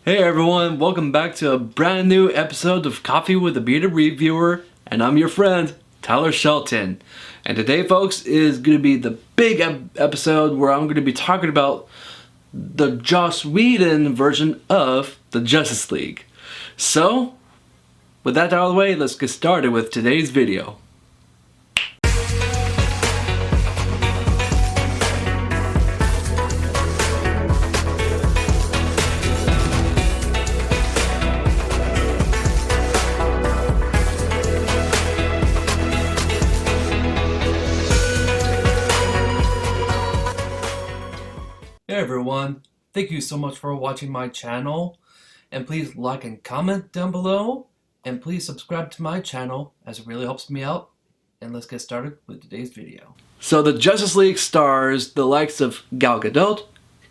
Hey everyone, welcome back to a brand new episode of Coffee with a Bearded Reviewer, and I'm your friend, Tyler Shelton. And today, folks, is going to be the big episode where I'm going to be talking about the Joss Whedon version of the Justice League. So, with that out of the way, let's get started with today's video. Hey everyone, thank you so much for watching my channel, and please like and comment down below, and please subscribe to my channel as it really helps me out. And let's get started with today's video. So the Justice League stars the likes of Gal Gadot,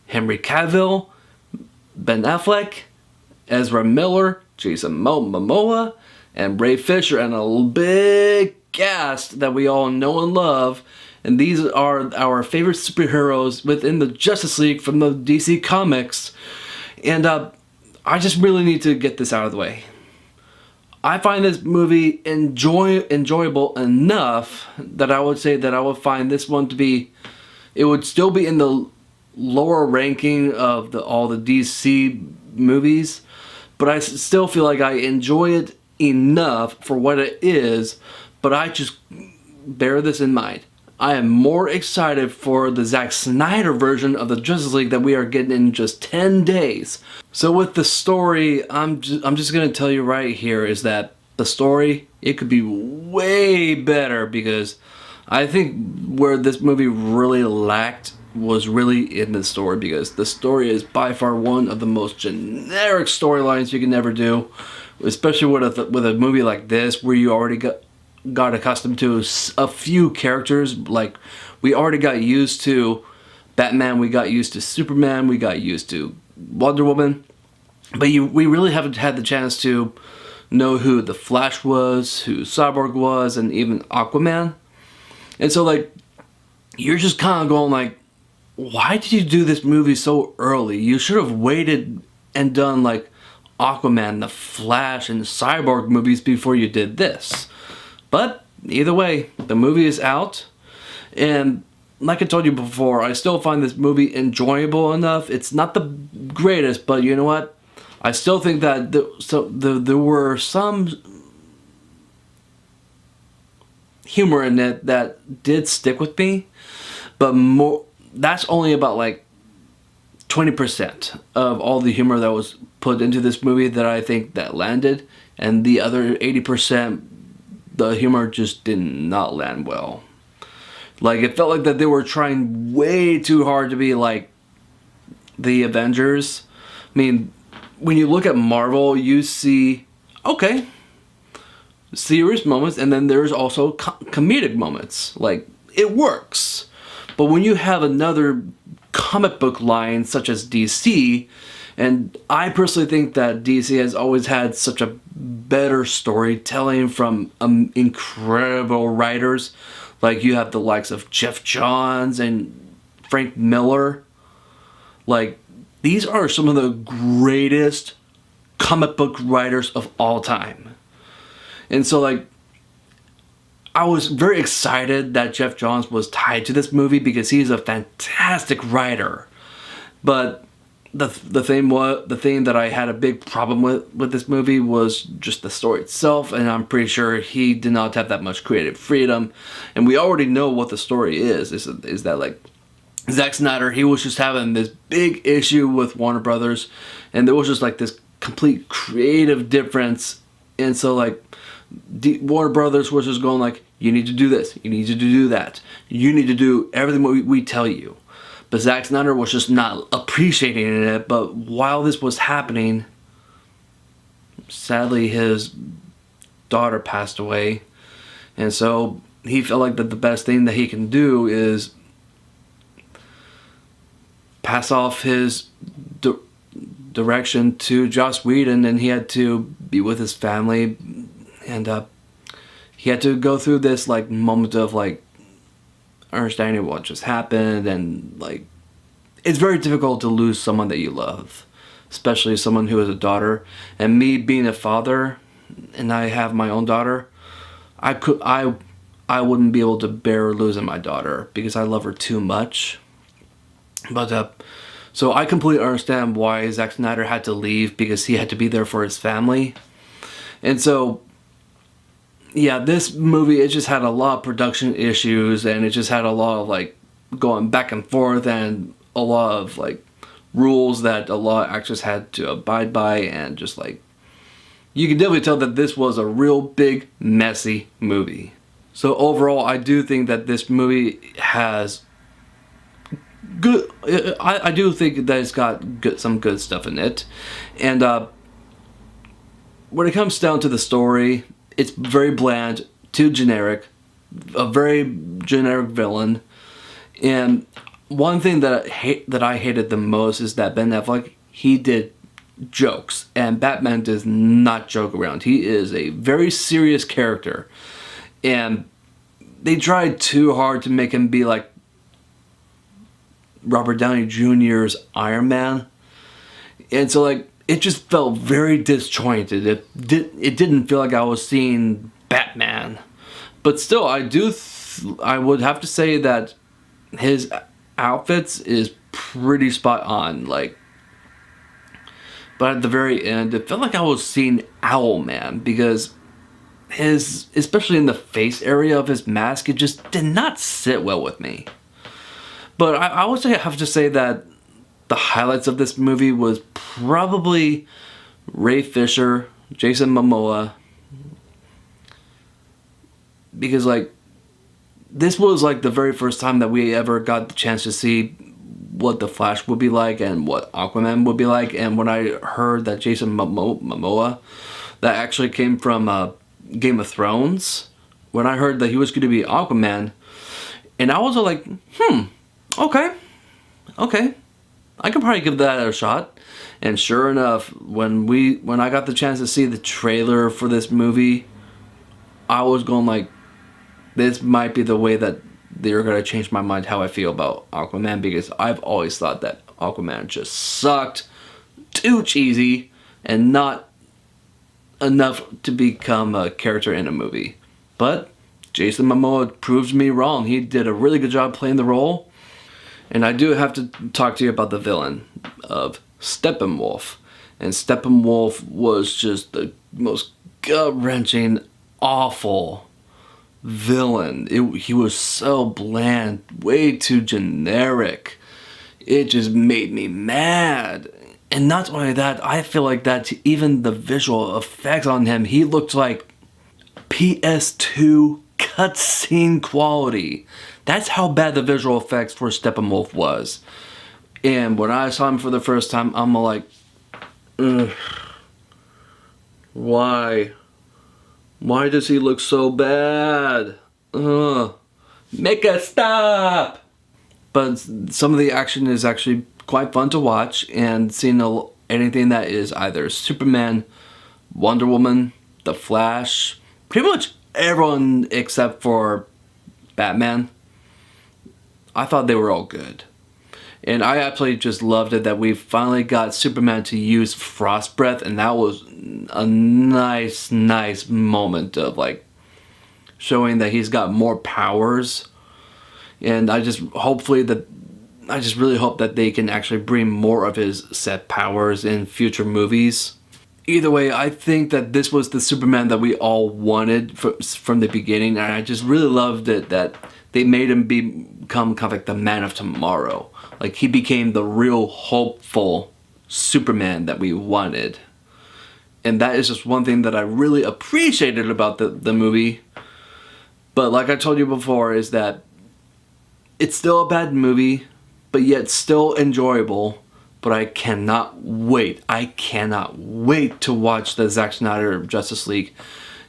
Henry Cavill, Ben Affleck, Ezra Miller, Jason Momoa, and Ray Fisher, and a big cast that we all know and love. And these are our favorite superheroes within the Justice League from the DC Comics. And I just really need to get this out of the way. I find this movie enjoyable enough that I would say that I would find this one to be, it would still be in the lower ranking of all the DC movies, but I still feel like I enjoy it enough for what it is. But I just bear this in mind. I am more excited for the Zack Snyder version of the Justice League that we are getting in just 10 days. So with the story, I'm just going to tell you right here is that the story, it could be way better, because I think where this movie really lacked was really in the story, because the story is by far one of the most generic storylines you can ever do, especially with a movie like this where you already got accustomed to a few characters. Like, we already got used to Batman, we got used to Superman, we got used to Wonder Woman, but we really haven't had the chance to know who the Flash was, who Cyborg was, and even Aquaman. And so, like, you're just kind of going like, why did you do this movie so early? You should have waited and done like Aquaman, the Flash, and Cyborg movies before you did this. But either way, the movie is out, and like I told you before, I still find this movie enjoyable enough. It's not the greatest, but you know what? I still think that there were some humor in it that did stick with me, but that's only about like 20% of all the humor that was put into this movie that I think that landed, and the other 80%, the humor just did not land well. Like, it felt like that they were trying way too hard to be like the Avengers. I mean, when you look at Marvel, you see, okay, serious moments, and then there's also comedic moments. Like, it works. But when you have another comic book line such as DC, and I personally think that DC has always had such a better storytelling from incredible writers. Like, you have the likes of Jeff Johns and Frank Miller. Like, these are some of the greatest comic book writers of all time. And so, like, I was very excited that Jeff Johns was tied to this movie because he's a fantastic writer. But the thing that I had a big problem with this movie was just the story itself, and I'm pretty sure he did not have that much creative freedom. And we already know what the story is that, like, Zack Snyder, he was just having this big issue with Warner Brothers, and there was just like this complete creative difference. And so, like, Warner Brothers was just going like, you need to do this, you need to do that, you need to do everything we tell you. But Zack Snyder was just not appreciating it. But while this was happening, sadly his daughter passed away. And so he felt like that the best thing that he can do is pass off his direction to Joss Whedon, and he had to be with his family. And he had to go through this like moment of like understanding what just happened, and like it's very difficult to lose someone that you love, especially someone who has a daughter. And me being a father, and I have my own daughter, I wouldn't be able to bear losing my daughter because I love her too much. But so I completely understand why Zack Snyder had to leave, because he had to be there for his family. And so, yeah, this movie, it just had a lot of production issues, and it just had a lot of like going back and forth, and a lot of like rules that a lot of actors had to abide by, and just like, you can definitely tell that this was a real big, messy movie. So overall, I do think that this movie has good. I do think that it's got some good stuff in it, and when it comes down to the story, it's very bland, too generic, a very generic villain. And one thing that I hated the most is that Ben Affleck, he did jokes, and Batman does not joke around. He is a very serious character, and they tried too hard to make him be like Robert Downey Jr.'s Iron Man, and so like it just felt very disjointed. It didn't feel like I was seeing Batman, but still, I would have to say that his outfits is pretty spot on. Like, but at the very end, it felt like I was seeing Owlman, because especially in the face area of his mask, it just did not sit well with me. But I would have to say that the highlights of this movie was probably Ray Fisher, Jason Momoa, because like this was like the very first time that we ever got the chance to see what the Flash would be like and what Aquaman would be like. And when I heard that Jason Momoa, that actually came from Game of Thrones, when I heard that he was going to be Aquaman, and I was like, okay, I can probably give that a shot. And sure enough, when I got the chance to see the trailer for this movie, I was going like, this might be the way that they're going to change my mind how I feel about Aquaman, because I've always thought that Aquaman just sucked, too cheesy, and not enough to become a character in a movie. But Jason Momoa proves me wrong. He did a really good job playing the role. And I do have to talk to you about the villain of Steppenwolf. And Steppenwolf was just the most gut-wrenching, awful villain. He was so bland, way too generic. It just made me mad. And not only that, I feel like that even the visual effects on him, he looked like PS2 cutscene quality. That's how bad the visual effects for Steppenwolf was. And when I saw him for the first time, I'm like, why? Why does he look so bad? Make it stop! But some of the action is actually quite fun to watch, and seeing anything that is either Superman, Wonder Woman, The Flash, pretty much everyone except for Batman, I thought they were all good. And I absolutely just loved it that we finally got Superman to use Frost Breath, and that was a nice moment of like showing that he's got more powers. And I just really hope that they can actually bring more of his set powers in future movies. Either way, I think that this was the Superman that we all wanted from the beginning, and I just really loved it that they made him become kind of like the Man of Tomorrow. Like, he became the real hopeful Superman that we wanted. And that is just one thing that I really appreciated about the movie. But like I told you before, is that it's still a bad movie, but yet still enjoyable. But I cannot wait to watch the Zack Snyder Justice League.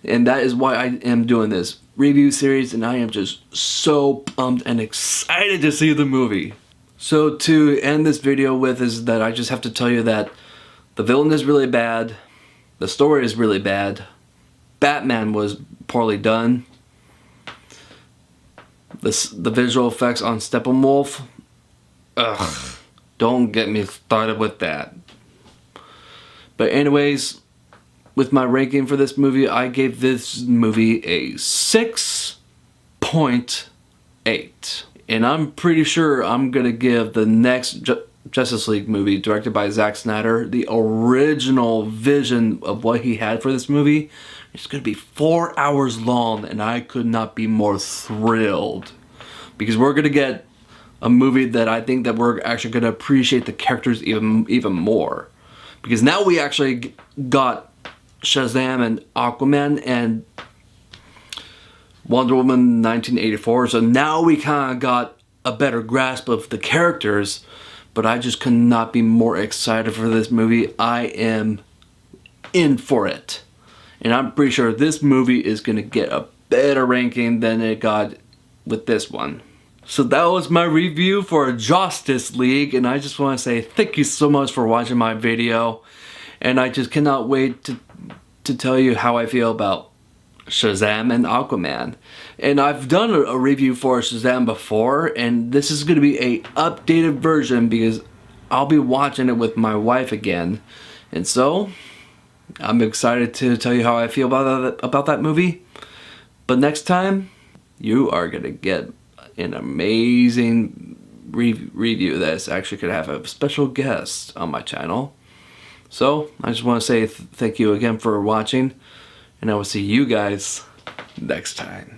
And that is why I am doing this review series, and I am just so pumped and excited to see the movie. So to end this video with is that I just have to tell you that the villain is really bad, the story is really bad, Batman was poorly done, the visual effects on Steppenwolf, don't get me started with that. But anyways, with my ranking for this movie, I gave this movie a 6.8. And I'm pretty sure I'm going to give the next Justice League movie, directed by Zack Snyder, the original vision of what he had for this movie. It's going to be 4 hours long, and I could not be more thrilled. Because we're going to get a movie that I think that we're actually going to appreciate the characters even more. Because now we actually got Shazam and Aquaman and Wonder Woman 1984, so now we kind of got a better grasp of the characters, but I just could not be more excited for this movie. I am in for it. And I'm pretty sure this movie is going to get a better ranking than it got with this one. So that was my review for Justice League, and I just want to say thank you so much for watching my video, and I just cannot wait to tell you how I feel about Shazam and Aquaman. And I've done a review for Shazam before, and this is going to be a updated version because I'll be watching it with my wife again. And so I'm excited to tell you how I feel about that movie. But next time, you are going to get an amazing review that's actually going to have a special guest on my channel. So I just want to say thank you again for watching, and I will see you guys next time.